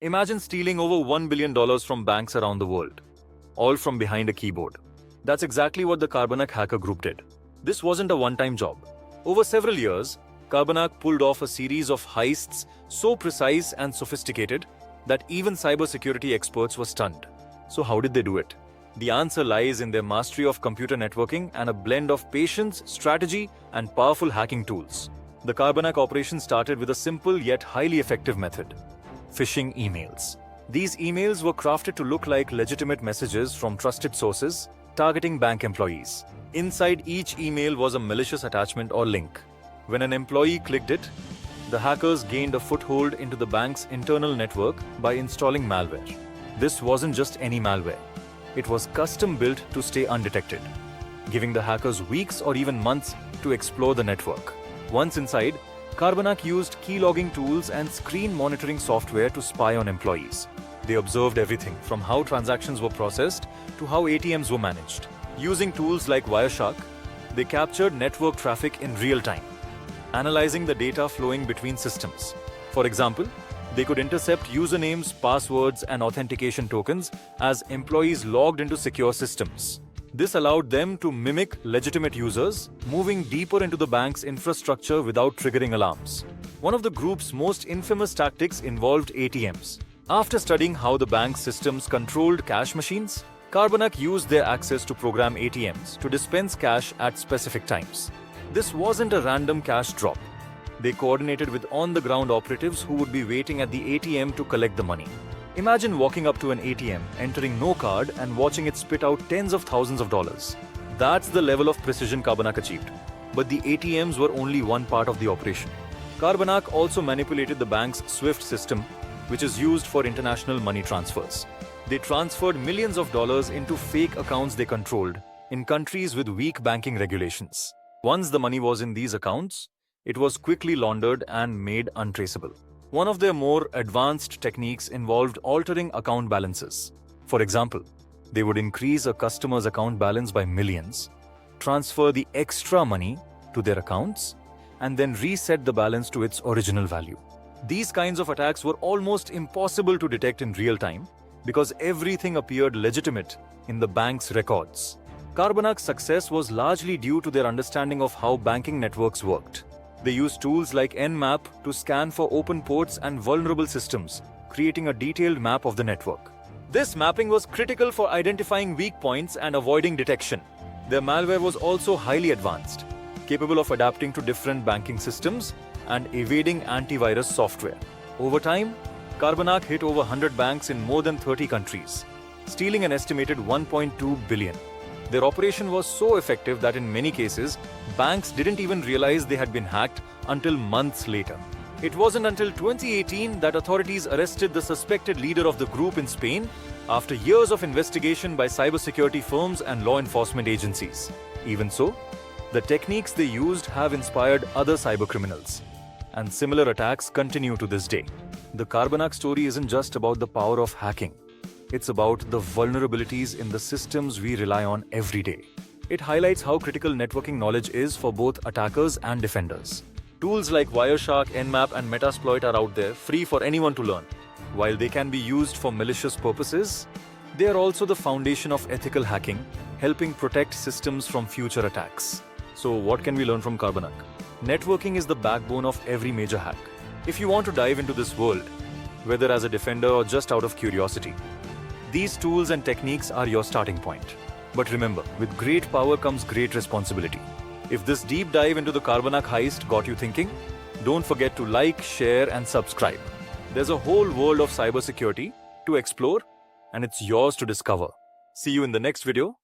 Imagine stealing over $1 billion from banks around the world, all from behind a keyboard. That's exactly what the Carbanak hacker group did. This wasn't a one-time job. Over several years, Carbanak pulled off a series of heists so precise and sophisticated that even cybersecurity experts were stunned. So how did they do it? The answer lies in their mastery of computer networking and a blend of patience, strategy, and powerful hacking tools. The Carbanak operation started with a simple yet highly effective method: phishing emails. These emails were crafted to look like legitimate messages from trusted sources, targeting bank employees. Inside each email was a malicious attachment or link. When an employee clicked it, the hackers gained a foothold into the bank's internal network by installing malware. This wasn't just any malware. It was custom built to stay undetected, giving the hackers weeks or even months to explore the network. Once inside, Carbanak used keylogging tools and screen monitoring software to spy on employees. They observed everything from how transactions were processed to how ATMs were managed. Using tools like Wireshark, they captured network traffic in real time, analyzing the data flowing between systems. For example, they could intercept usernames, passwords, and authentication tokens as employees logged into secure systems. This allowed them to mimic legitimate users, moving deeper into the bank's infrastructure without triggering alarms. One of the group's most infamous tactics involved ATMs. After studying how the bank's systems controlled cash machines, Carbanak used their access to program ATMs to dispense cash at specific times. This wasn't a random cash drop. They coordinated with on-the-ground operatives who would be waiting at the ATM to collect the money. Imagine walking up to an ATM, entering no card, and watching it spit out tens of thousands of dollars. That's the level of precision Carbanak achieved. But the ATMs were only one part of the operation. Carbanak also manipulated the bank's SWIFT system, which is used for international money transfers. They transferred millions of dollars into fake accounts they controlled in countries with weak banking regulations. Once the money was in these accounts, it was quickly laundered and made untraceable. One of their more advanced techniques involved altering account balances. For example, they would increase a customer's account balance by millions, transfer the extra money to their accounts, and then reset the balance to its original value. These kinds of attacks were almost impossible to detect in real time because everything appeared legitimate in the bank's records. Carbanak's success was largely due to their understanding of how banking networks worked. They used tools like Nmap to scan for open ports and vulnerable systems, creating a detailed map of the network. This mapping was critical for identifying weak points and avoiding detection. Their malware was also highly advanced, capable of adapting to different banking systems and evading antivirus software. Over time, Carbanak hit over 100 banks in more than 30 countries, stealing an estimated $1.2 billion. Their operation was so effective that in many cases, banks didn't even realize they had been hacked until months later. It wasn't until 2018 that authorities arrested the suspected leader of the group in Spain after years of investigation by cybersecurity firms and law enforcement agencies. Even so, the techniques they used have inspired other cybercriminals, and similar attacks continue to this day. The Carbanak story isn't just about the power of hacking. It's about the vulnerabilities in the systems we rely on every day. It highlights how critical networking knowledge is for both attackers and defenders. Tools like Wireshark, Nmap, and Metasploit are out there, free for anyone to learn. While they can be used for malicious purposes, they are also the foundation of ethical hacking, helping protect systems from future attacks. So what can we learn from Carbanak? Networking is the backbone of every major hack. If you want to dive into this world, whether as a defender or just out of curiosity, these tools and techniques are your starting point. But remember, with great power comes great responsibility. If this deep dive into the Carbanak heist got you thinking, don't forget to like, share, and subscribe. There's a whole world of cybersecurity to explore, and it's yours to discover. See you in the next video.